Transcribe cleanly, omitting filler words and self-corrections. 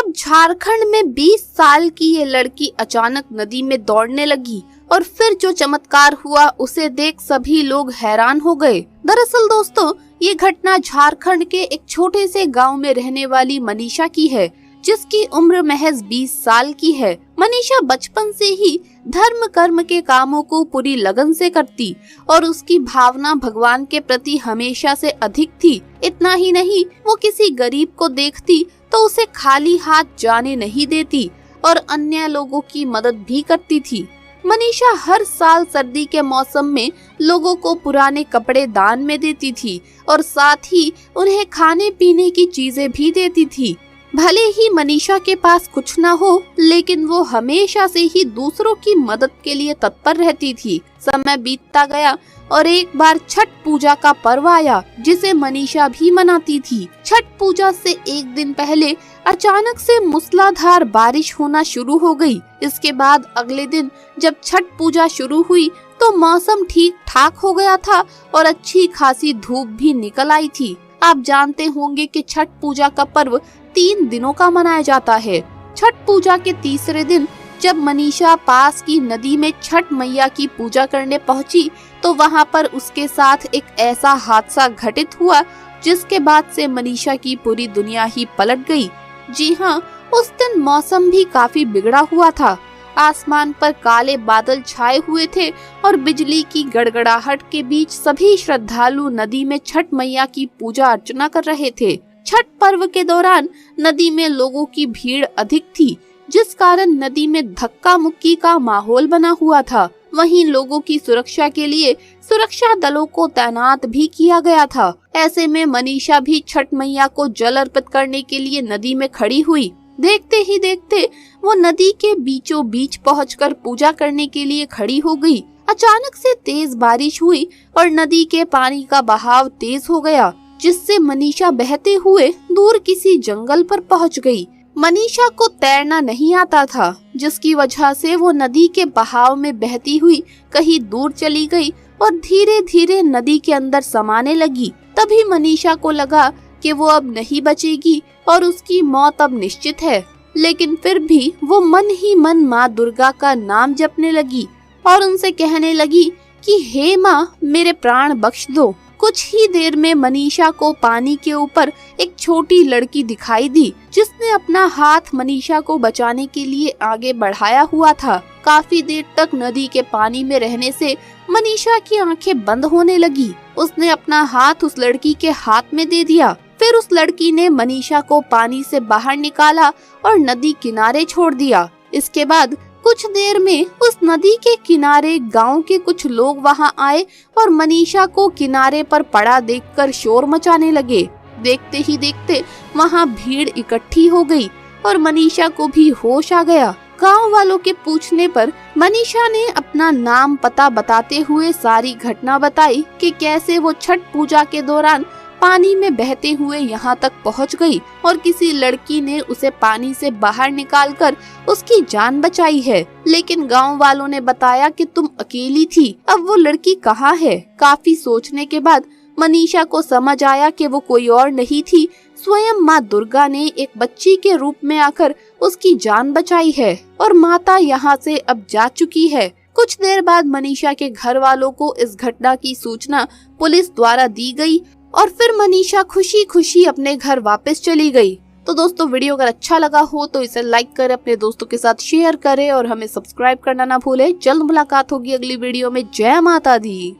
अब झारखंड में 20 साल की ये लड़की अचानक नदी में दौड़ने लगी और फिर जो चमत्कार हुआ उसे देख सभी लोग हैरान हो गए। दरअसल दोस्तों, ये घटना झारखंड के एक छोटे से गांव में रहने वाली मनीषा की है, जिसकी उम्र महज 20 साल की है। मनीषा बचपन से ही धर्म कर्म के कामों को पूरी लगन से करती और उसकी भावना भगवान के प्रति हमेशा से अधिक थी। इतना ही नहीं, वो किसी गरीब को देखती तो उसे खाली हाथ जाने नहीं देती और अन्य लोगों की मदद भी करती थी। मनीषा हर साल सर्दी के मौसम में लोगों को पुराने कपड़े दान में देती थी और साथ ही उन्हें खाने पीने की चीजें भी देती थी। भले ही मनीषा के पास कुछ ना हो, लेकिन वो हमेशा से ही दूसरों की मदद के लिए तत्पर रहती थी। समय बीतता गया और एक बार छठ पूजा का पर्व आया, जिसे मनीषा भी मनाती थी। छठ पूजा से एक दिन पहले अचानक से मूसलाधार बारिश होना शुरू हो गई। इसके बाद अगले दिन जब छठ पूजा शुरू हुई तो मौसम ठीक ठाक हो गया था और अच्छी खासी धूप भी निकल आई थी। आप जानते होंगे कि छठ पूजा का पर्व 3 दिनों का मनाया जाता है। छठ पूजा के तीसरे दिन जब मनीषा पास की नदी में छठ मैया की पूजा करने पहुंची तो वहां पर उसके साथ एक ऐसा हादसा घटित हुआ जिसके बाद से मनीषा की पूरी दुनिया ही पलट गई। जी हाँ, उस दिन मौसम भी काफी बिगड़ा हुआ था। आसमान पर काले बादल छाए हुए थे और बिजली की गड़गड़ाहट के बीच सभी श्रद्धालु नदी में छठ मैया की पूजा अर्चना कर रहे थे। छठ पर्व के दौरान नदी में लोगों की भीड़ अधिक थी, जिस कारण नदी में धक्का मुक्की का माहौल बना हुआ था। वहीं लोगों की सुरक्षा के लिए सुरक्षा दलों को तैनात भी किया गया था। ऐसे में मनीषा भी छठ मैया को जल अर्पित करने के लिए नदी में खड़ी हुई। देखते ही देखते वो नदी के बीचों बीच पहुंचकर पूजा करने के लिए खड़ी हो गई। अचानक से तेज बारिश हुई और नदी के पानी का बहाव तेज हो गया, जिससे मनीषा बहते हुए दूर किसी जंगल पर पहुंच गई। मनीषा को तैरना नहीं आता था, जिसकी वजह से वो नदी के बहाव में बहती हुई कहीं दूर चली गई और धीरे धीरे नदी के अंदर समाने लगी। तभी मनीषा को लगा कि वो अब नहीं बचेगी और उसकी मौत अब निश्चित है। लेकिन फिर भी वो मन ही मन माँ दुर्गा का नाम जपने लगी और उनसे कहने लगी कि हे माँ, मेरे प्राण बख्श दो। कुछ ही देर में मनीषा को पानी के ऊपर एक छोटी लड़की दिखाई दी, जिसने अपना हाथ मनीषा को बचाने के लिए आगे बढ़ाया हुआ था। काफी देर तक नदी के पानी में रहने से मनीषा की आंखें बंद होने लगी। उसने अपना हाथ उस लड़की के हाथ में दे दिया। फिर उस लड़की ने मनीषा को पानी से बाहर निकाला और नदी किनारे छोड़ दिया। इसके बाद कुछ देर में उस नदी के किनारे गांव के कुछ लोग वहां आए और मनीषा को किनारे पर पड़ा देखकर शोर मचाने लगे। देखते ही देखते वहां भीड़ इकट्ठी हो गई और मनीषा को भी होश आ गया। गांव वालों के पूछने पर मनीषा ने अपना नाम पता बताते हुए सारी घटना बताई कि कैसे वो छठ पूजा के दौरान पानी में बहते हुए यहाँ तक पहुँच गई और किसी लड़की ने उसे पानी से बाहर निकालकर उसकी जान बचाई है। लेकिन गांव वालों ने बताया कि तुम अकेली थी, अब वो लड़की कहाँ है? काफी सोचने के बाद मनीषा को समझ आया कि वो कोई और नहीं थी, स्वयं माँ दुर्गा ने एक बच्ची के रूप में आकर उसकी जान बचाई है और माता यहाँ से अब जा चुकी है। कुछ देर बाद मनीषा के घर वालों को इस घटना की सूचना पुलिस द्वारा दी गई और फिर मनीषा खुशी खुशी अपने घर वापस चली गई। तो दोस्तों, वीडियो अगर अच्छा लगा हो तो इसे लाइक करें, अपने दोस्तों के साथ शेयर करें और हमें सब्सक्राइब करना ना भूलें। जल्द मुलाकात होगी अगली वीडियो में। जय माता दी।